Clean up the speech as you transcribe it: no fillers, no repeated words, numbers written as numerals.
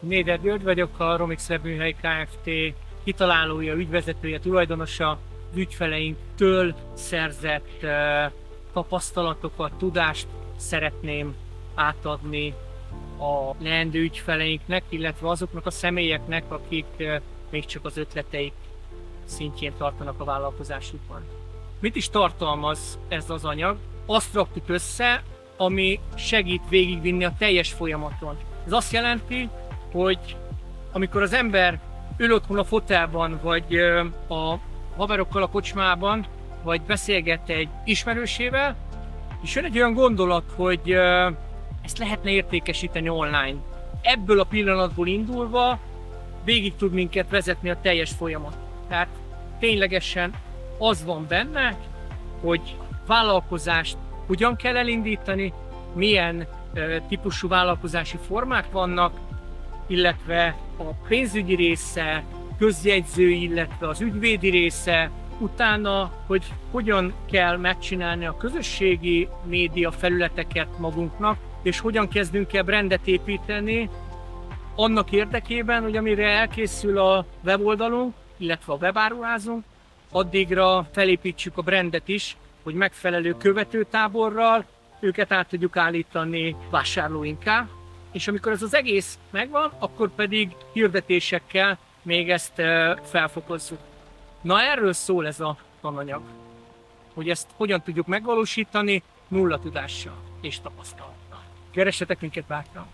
Néder György vagyok, a Romix Webműhely Kft. Kitalálója, ügyvezetője, tulajdonosa. Az ügyfeleinktől szerzett tapasztalatokat, tudást szeretném átadni a leendő ügyfeleinknek, illetve azoknak a személyeknek, akik még csak az ötleteik szintjén tartanak a vállalkozásukban. Mit is tartalmaz ez az anyag? Azt raktuk össze, ami segít végigvinni a teljes folyamaton. Ez azt jelenti, hogy amikor az ember ül otthon a fotelban, vagy a haverokkal a kocsmában, vagy beszélget egy ismerősével, és jön egy olyan gondolat, hogy ezt lehetne értékesíteni online. Ebből a pillanatból indulva végig tud minket vezetni a teljes folyamat. Tehát ténylegesen az van benne, hogy vállalkozást hogyan kell elindítani, milyen típusú vállalkozási formák vannak, illetve a pénzügyi része, közjegyző, illetve az ügyvédi része, utána, hogy hogyan kell megcsinálni a közösségi média felületeket magunknak, és hogyan kezdünk el brandet építeni annak érdekében, hogy amire elkészül a weboldalunk, illetve a webáruházunk, addigra felépítsük a brandet is, hogy megfelelő követőtáborral őket át tudjuk állítani vásárlóinká, és amikor ez az egész megvan, akkor pedig hirdetésekkel még ezt felfokozzuk. Na, erről szól ez a tananyag, hogy ezt hogyan tudjuk megvalósítani nulla tudással és tapasztalattal. Keressetek minket bátran!